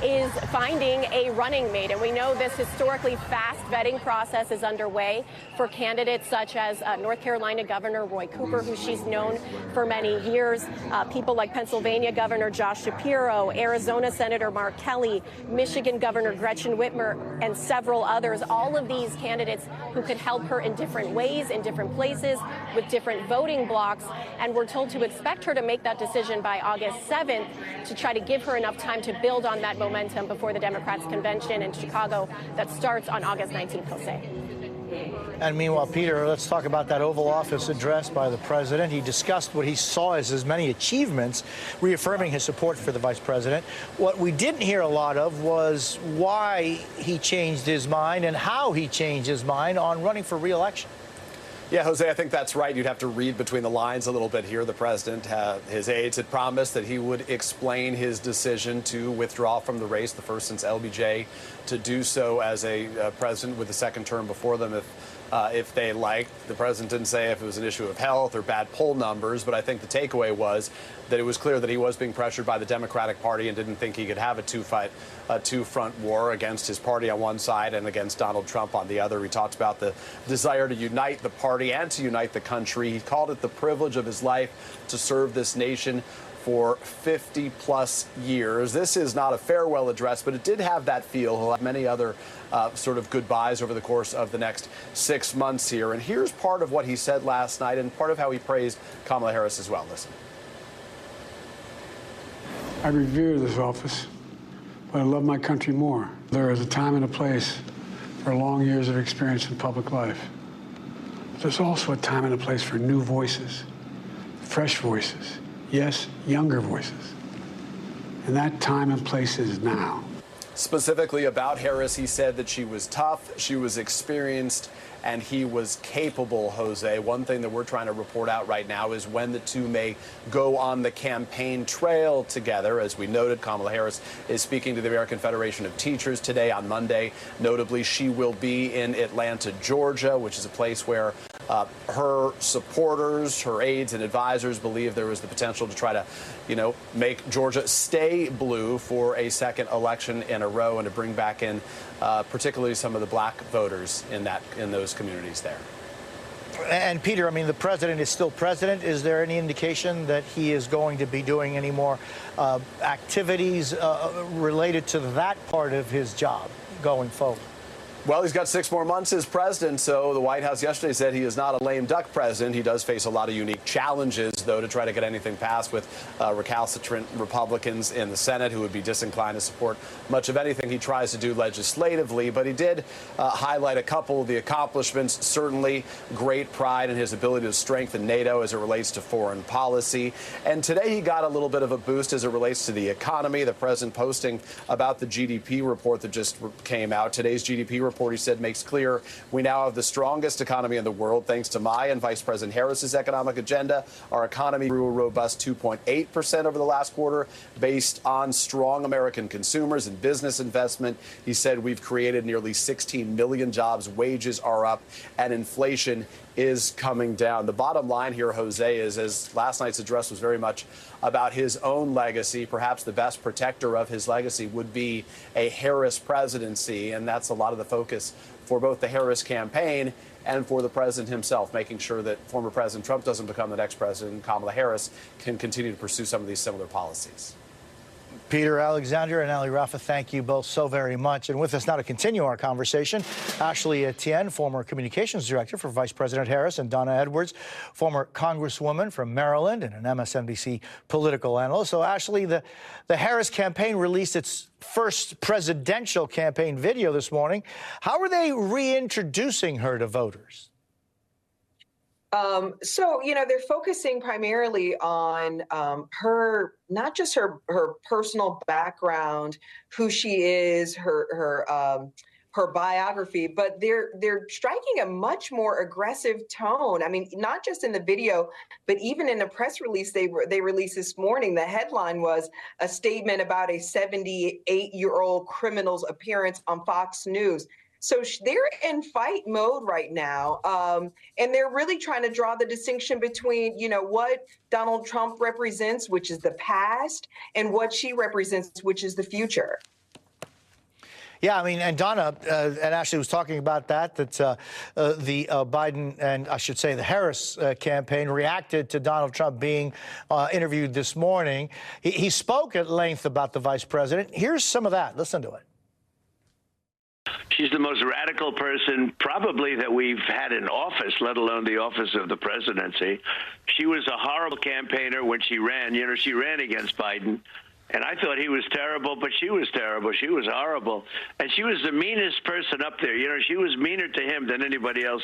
is finding a running mate. And we know this historically fast vetting process is underway for candidates such as North Carolina Governor Roy Cooper, who she's known for many years, people like Pennsylvania Governor Josh Shapiro, Arizona Senator Mark Kelly, Michigan Governor Gretchen Whitmer, and several others. All of these candidates who could help her in different ways, in different places, with different voting blocks. And we're told to expect her to make that decision by August 7th to try to give her enough time to build on that momentum before the Democrats' convention in Chicago that starts on August 19th, Jose. And meanwhile, Peter, let's talk about that Oval Office address by the president. He discussed what he saw as his many achievements, reaffirming his support for the vice president. What we didn't hear a lot of was why he changed his mind and how he changed his mind on running for re-election. Yeah, Jose, I think that's right. You'd have to read between the lines a little bit here. The president, his aides had promised that he would explain his decision to withdraw from the race, the first since LBJ to do so as a president with the second term before them if they liked. The president didn't say if it was an issue of health or bad poll numbers, but I think the takeaway was that it was clear that he was being pressured by the Democratic Party and didn't think he could have a two-front war against his party on one side and against Donald Trump on the other. He talked about the desire to unite the party and to unite the country. He called it the privilege of his life to serve this nation for 50-plus years. This is not a farewell address, but it did have that feel. He'll have many other sort of goodbyes over the course of the next 6 months here. And here's part of what he said last night and part of how he praised Kamala Harris as well. Listen. I revere this office, but I love my country more. There is a time and a place for long years of experience in public life. But there's also a time and a place for new voices, fresh voices. Yes, younger voices. And that time and place is now. Specifically about Harris, he said that she was tough, she was experienced, and he was capable, Jose. One thing that we're trying to report out right now is when the two may go on the campaign trail together. As we noted, Kamala Harris is speaking to the American Federation of Teachers today on Monday. Notably, she will be in Atlanta, Georgia, which is a place where her supporters, her aides and advisors believe there was the potential to try to, make Georgia stay blue for a second election in a row and to bring back in particularly some of the black voters in those communities there. And Peter, I mean, the president is still president. Is there any indication that he is going to be doing any more activities related to that part of his job going forward? Well, he's got 6 more months as president, so the White House yesterday said he is not a lame duck president. He does face a lot of unique challenges, though, to try to get anything passed with recalcitrant Republicans in the Senate who would be disinclined to support much of anything he tries to do legislatively. But he did highlight a couple of the accomplishments, certainly great pride in his ability to strengthen NATO as it relates to foreign policy. And today he got a little bit of a boost as it relates to the economy. The president posting about the GDP report that just came out. Today's GDP report, he said, makes clear we now have the strongest economy in the world thanks to my and Vice President Harris's economic agenda. Our economy grew a robust 2.8% over the last quarter based on strong American consumers and business investment. He said we've created nearly 16 million jobs, wages are up, and inflation is coming down. The bottom line here, Jose, is as last night's address was very much about his own legacy. Perhaps the best protector of his legacy would be a Harris presidency, and that's a lot of the focus for both the Harris campaign and for the president himself, making sure that former President Trump doesn't become the next president. Kamala Harris can continue to pursue some of these similar policies. Peter, Alexander, and Ali Rafa, thank you both so very much. And with us now to continue our conversation, Ashley Etienne, former communications director for Vice President Harris, and Donna Edwards, former congresswoman from Maryland and an MSNBC political analyst. So, Ashley, the Harris campaign released its first presidential campaign video this morning. How are they reintroducing her to voters? They're focusing primarily on her, not just her personal background, who she is, her biography, but they're striking a much more aggressive tone. I mean, not just in the video, but even in the press release they released this morning. The headline was a statement about a 78-year-old criminal's appearance on Fox News. So they're in fight mode right now, and they're really trying to draw the distinction between, what Donald Trump represents, which is the past, and what she represents, which is the future. Yeah, I mean, and Donna and Ashley was talking about that the Biden and I should say the Harris campaign reacted to Donald Trump being interviewed this morning. He spoke at length about the vice president. Here's some of that. Listen to it. She's the most radical person probably that we've had in office, let alone the office of the presidency. She was a horrible campaigner when she ran. You know, she ran against Biden. And I thought he was terrible, but she was terrible. She was horrible. And she was the meanest person up there. You know, she was meaner to him than anybody else.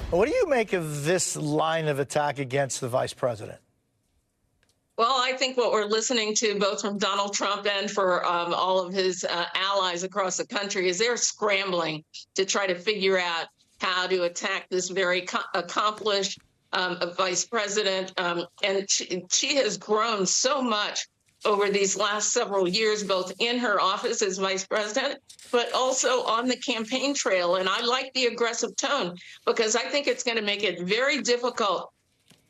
What do you make of this line of attack against the vice president? Well, I think what we're listening to both from Donald Trump and for all of his allies across the country is they're scrambling to try to figure out how to attack this very accomplished vice president. And she has grown so much over these last several years, both in her office as vice president, but also on the campaign trail. And I like the aggressive tone because I think it's going to make it very difficult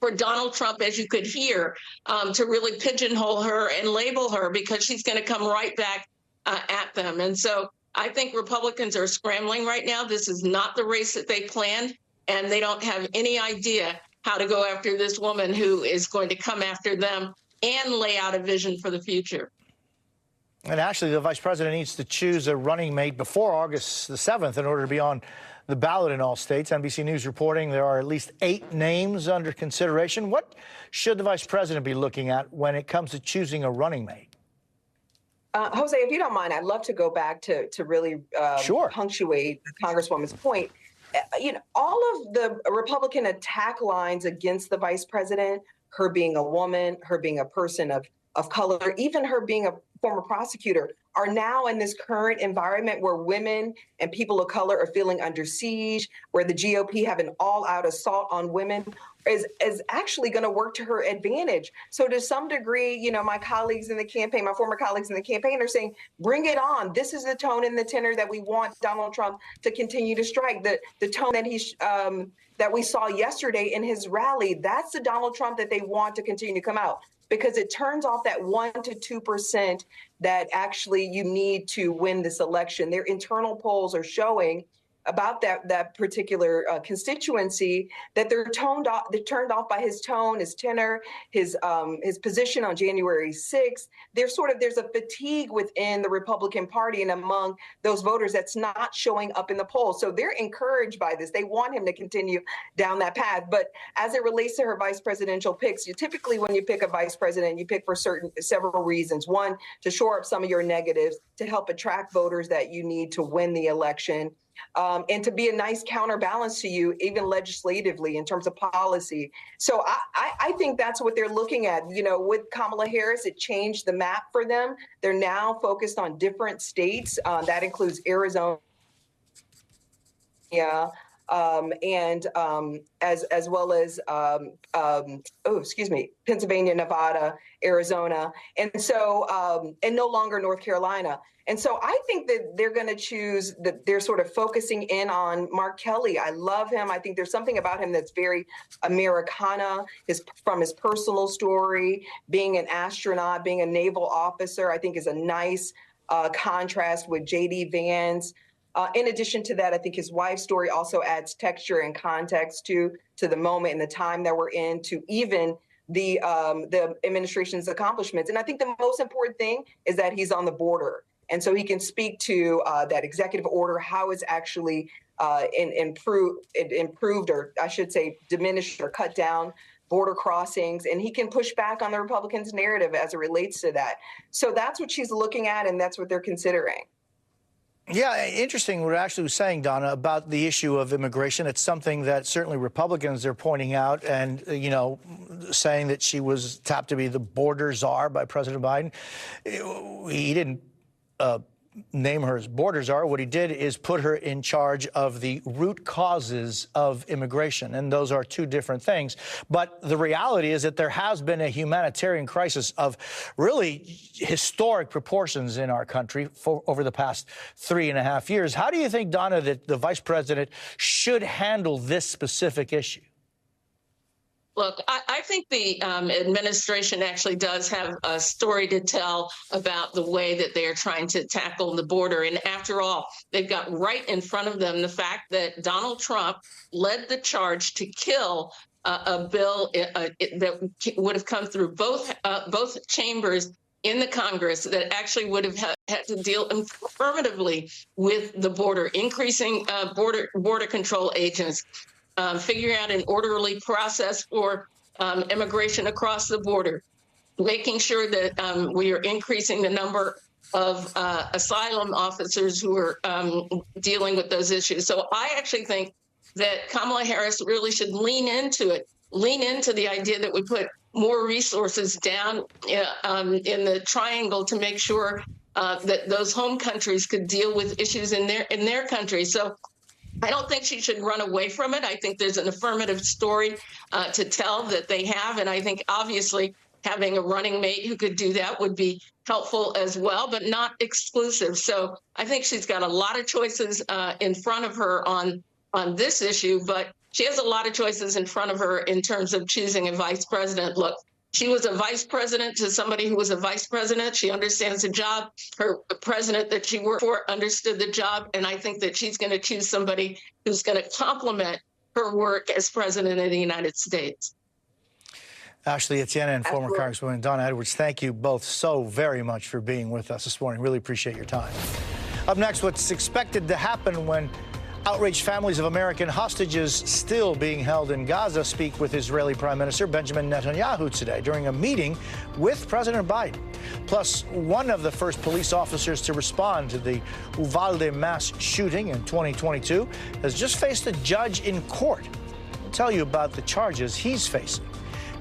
for Donald Trump, as you could hear, to really pigeonhole her and label her because she's going to come right back at them. And so I think Republicans are scrambling right now. This is not the race that they planned, and they don't have any idea how to go after this woman who is going to come after them and lay out a vision for the future. And actually, the vice president needs to choose a running mate before August the 7th in order to be on the ballot in all states. NBC News reporting there are at least 8 names under consideration. What should the vice president be looking at when it comes to choosing a running mate? Jose, if you don't mind, I'd love to go back to really punctuate the Congresswoman's point. You know, all of the Republican attack lines against the vice president, her being a woman, her being a person of color, even her being a former prosecutor, are now in this current environment where women and people of color are feeling under siege, where the GOP have an all-out assault on women, is actually going to work to her advantage. So to some degree, you know, my colleagues in the campaign, my former colleagues in the campaign are saying, bring it on. This is the tone and the tenor that we want Donald Trump to continue to strike. The tone that that we saw yesterday in his rally, that's the Donald Trump that they want to continue to come out, because it turns off that 1% to 2% that actually you need to win this election. Their internal polls are showing about that particular constituency that they're turned off by his tone, his tenor, his position on January 6th. There's a fatigue within the Republican Party and among those voters that's not showing up in the polls. So they're encouraged by this. They want him to continue down that path. But as it relates to her vice presidential picks, you typically, when you pick a vice president, you pick for several reasons. One, to shore up some of your negatives, to help attract voters that you need to win the election. And to be a nice counterbalance to you, even legislatively, in terms of policy. So I think that's what they're looking at. You know, with Kamala Harris, it changed the map for them. They're now focused on different states. That includes Arizona. And as well as Pennsylvania, Nevada, Arizona, and so and no longer North Carolina. And so I think that they're going to choose that they're sort of focusing in on Mark Kelly. I love him. I think there's something about him that's very Americana, from his personal story, being an astronaut, being a naval officer, I think is a nice contrast with J.D. Vance. In addition to that, I think his wife's story also adds texture and context to the moment and the time that we're in, to even the administration's accomplishments. And I think the most important thing is that he's on the border. And so he can speak to that executive order, how it's actually improved, or I should say diminished or cut down border crossings. And he can push back on the Republicans' narrative as it relates to that. So that's what she's looking at, and that's what they're considering. Yeah, interesting what Ashley was saying, Donna, about the issue of immigration. It's something that certainly Republicans are pointing out and, you know, saying that she was tapped to be the border czar by President Biden. He didn't name her as border czar. What he did is put her in charge of the root causes of immigration, and those are two different things. But the reality is that there has been a humanitarian crisis of really historic proportions in our country over the past 3.5 years. How do you think, Donna, that the vice president should handle this specific issue? Look, I think the administration actually does have a story to tell about the way that they are trying to tackle the border. And after all, they've got right in front of them the fact that Donald Trump led the charge to kill a bill that would have come through both chambers in the Congress that actually would have had to deal affirmatively with the border, increasing border control agents, figuring out an orderly process for immigration across the border, making sure that we are increasing the number of asylum officers who are dealing with those issues. So I actually think that Kamala Harris really should lean into the idea that we put more resources down in the triangle to make sure that those home countries could deal with issues in their country. So I don't think she should run away from it. I think there's an affirmative story to tell that they have. And I think obviously having a running mate who could do that would be helpful as well, but not exclusive. So I think she's got a lot of choices in front of her on this issue, but she has a lot of choices in front of her in terms of choosing a vice president. Look, she was a vice president to somebody who was a vice president. She understands the job. Her president that she worked for understood the job. And I think that she's going to choose somebody who's going to complement her work as president of the United States. Ashley Etienne and former Congresswoman Donna Edwards, thank you both so very much for being with us this morning. Really appreciate your time. Up next, what's expected to happen when outraged families of American hostages still being held in Gaza speak with Israeli Prime Minister Benjamin Netanyahu today during a meeting with President Biden. Plus, one of the first police officers to respond to the Uvalde mass shooting in 2022 has just faced a judge in court. We'll tell you about the charges he's facing.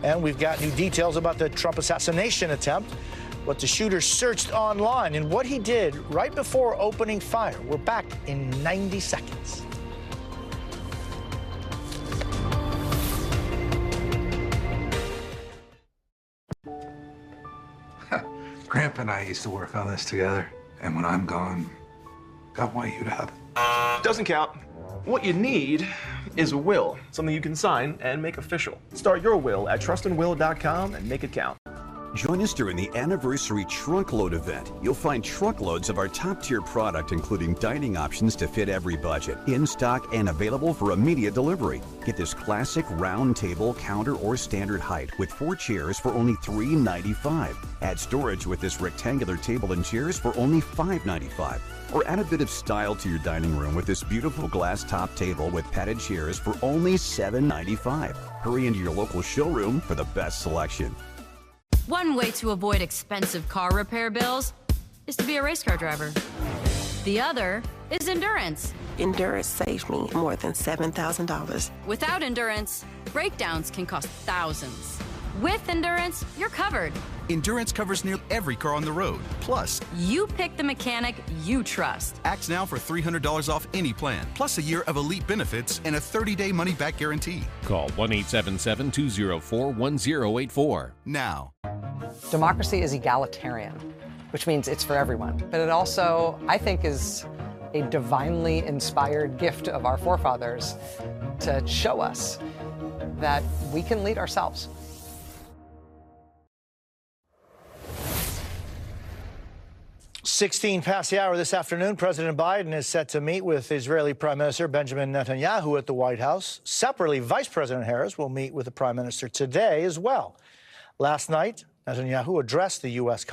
And we've got new details about the Trump assassination attempt, what the shooter searched online, and what he did right before opening fire. We're back in 90 seconds. Grandpa and I used to work on this together, and when I'm gone, I want you to have it. Doesn't count. What you need is a will, something you can sign and make official. Start your will at trustandwill.com and make it count. Join us during the anniversary Trunkload event. You'll find truckloads of our top-tier product, including dining options to fit every budget, in stock and available for immediate delivery. Get this classic round table, counter, or standard height with 4 chairs for only $3.95. Add storage with this rectangular table and chairs for only $5.95. Or add a bit of style to your dining room with this beautiful glass top table with padded chairs for only $7.95. Hurry into your local showroom for the best selection. One way to avoid expensive car repair bills is to be a race car driver. The other is Endurance. Endurance saved me more than $7,000. Without Endurance, breakdowns can cost thousands. With Endurance, you're covered. Endurance covers nearly every car on the road. Plus, you pick the mechanic you trust. Act now for $300 off any plan, plus a year of elite benefits and a 30-day money-back guarantee. Call 1-877-204-1084 now. Democracy is egalitarian, which means it's for everyone. But it also, I think, is a divinely inspired gift of our forefathers to show us that we can lead ourselves. 16 past the hour this afternoon, President Biden is set to meet with Israeli Prime Minister Benjamin Netanyahu at the White House. Separately, Vice President Harris will meet with the Prime Minister today as well. Last night, Netanyahu addressed the U.S.